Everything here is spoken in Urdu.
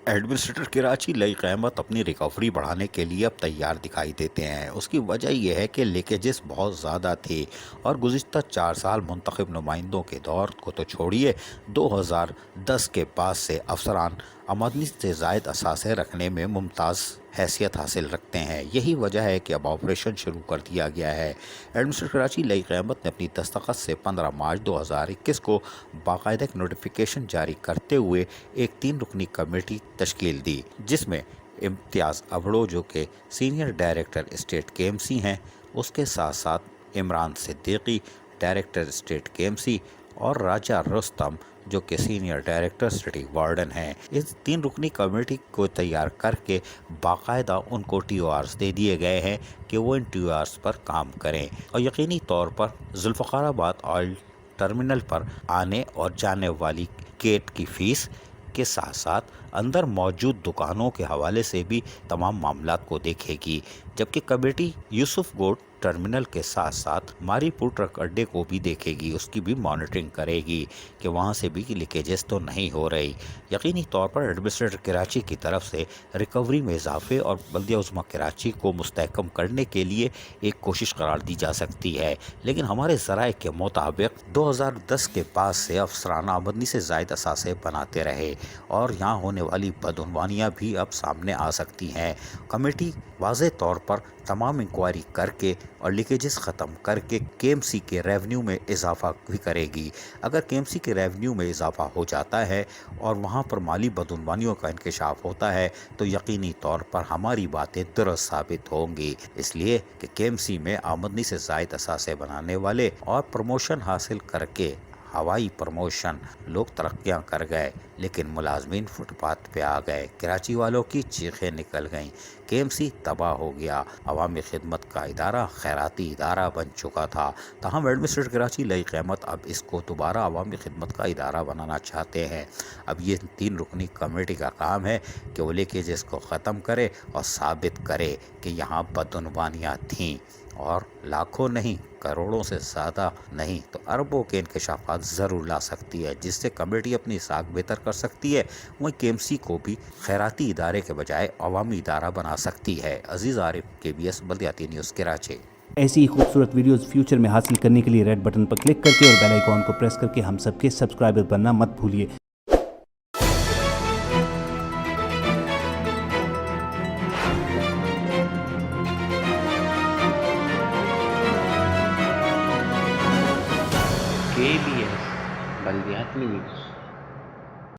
ایڈمنسٹریٹر کراچی لئی قیمت اپنی ریکوری بڑھانے کے لیے اب تیار دکھائی دیتے ہیں۔ اس کی وجہ یہ ہے کہ لیکیجز بہت زیادہ تھے اور گزشتہ 4 سال منتخب نمائندوں کے دور کو تو چھوڑیے، 2010 کے بعد سے افسران آمدنی سے زائد اثاثے رکھنے میں ممتاز حیثیت حاصل رکھتے ہیں۔ یہی وجہ ہے کہ اب آپریشن شروع کر دیا گیا ہے۔ ایڈمنسٹریٹر کراچی لئی قیمت نے اپنی دستخط سے 15 مارچ 2021 کو باقاعدہ ایک نوٹیفیکیشن جاری کرتے ہوئے ایک 3 رکنی کمیٹی تشکیل دی، جس میں امتیاز ابڑو جو کہ سینئر ڈائریکٹر اسٹیٹ کے ایم سی ہیں، اس کے ساتھ ساتھ عمران صدیقی ڈائریکٹر اسٹیٹ کے ایم سی اور راجہ رستم جو کہ سینئر ڈائریکٹر سٹی وارڈن ہیں۔ اس 3 رکنی کمیٹی کو تیار کر کے باقاعدہ ان کو ٹی او آرز دے دیے گئے ہیں کہ وہ ان ٹی او آرز پر کام کریں اور یقینی طور پر ذوالفقار آباد آئل ٹرمینل پر آنے اور جانے والی گیٹ کی فیس کے ساتھ ساتھ اندر موجود دکانوں کے حوالے سے بھی تمام معاملات کو دیکھے گی، جبکہ کمیٹی یوسف گوڈ ٹرمینل کے ساتھ ساتھ ماری پور ٹرک اڈے کو بھی دیکھے گی، اس کی بھی مانیٹرنگ کرے گی کہ وہاں سے بھی لیکیجز تو نہیں ہو رہی۔ یقینی طور پر ایڈمنسٹریٹر کراچی کی طرف سے ریکوری میں اضافے اور بلدیہ عظمیٰ کراچی کو مستحکم کرنے کے لیے ایک کوشش قرار دی جا سکتی ہے، لیکن ہمارے ذرائع کے مطابق 2010 کے بعد سے افسران آمدنی سے زائد اثاثے بناتے رہے اور یہاں ہونے والی بدعنوانیاں بھی اب سامنے آ سکتی ہیں۔ کمیٹی واضح طور پر تمام انکوائری کر کے اور لیکیجز ختم کر کے کے ایم سی کے ریونیو میں اضافہ بھی کرے گی۔ اگر کے ایم سی کے ریونیو میں اضافہ ہو جاتا ہے اور وہاں پر مالی بدعنوانیوں کا انکشاف ہوتا ہے تو یقینی طور پر ہماری باتیں درست ثابت ہوں گی، اس لیے کہ کے ایم سی میں آمدنی سے زائد اثاثے بنانے والے اور پروموشن حاصل کر کے ہوائی پروموشن لوگ ترقیاں کر گئے لیکن ملازمین فٹ پاتھ پہ آ گئے، کراچی والوں کی چیخیں نکل گئیں، کے ایم سی تباہ ہو گیا، عوامی خدمت کا ادارہ خیراتی ادارہ بن چکا تھا۔ تاہم ایڈمنسٹریٹر کراچی لئی قیمت اب اس کو دوبارہ عوامی خدمت کا ادارہ بنانا چاہتے ہیں۔ اب یہ 3 رکنی کمیٹی کا کام ہے کہ وہ لیکیجز کو ختم کرے اور ثابت کرے کہ یہاں بدعنوانیاں تھیں اور لاکھوں نہیں، کروڑوں سے زیادہ نہیں تو اربوں کے انکشافات ضرور لا سکتی ہے، جس سے کمیٹی اپنی ساکھ بہتر کر سکتی ہے۔ وہیں کے ایم سی کو بھی خیراتی ادارے کے بجائے عوامی ادارہ بنا سکتی ہے۔ عزیز عارف، کے بی ایس بلدیاتی نیوز کراچی۔ ایسی ہی خوبصورت ویڈیوز فیوچر میں حاصل کرنے کے لیے ریڈ بٹن پر کلک کر کے اور بیل آئیکن کو پریس کر کے ہم سب کے سبسکرائبر بننا مت بھولیے۔ KBS بلدیات news.